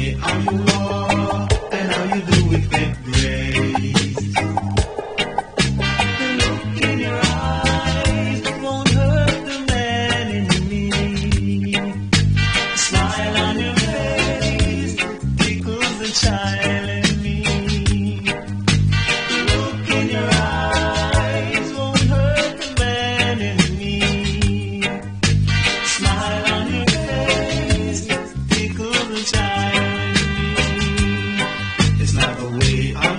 me how you are and how you do it with grace. The look in your eyes won't hurt the man in me. The smile on your face tickles the child in me. The look in your eyes won't hurt the man in me. Smile on your face tickles the child in me. It's not the way I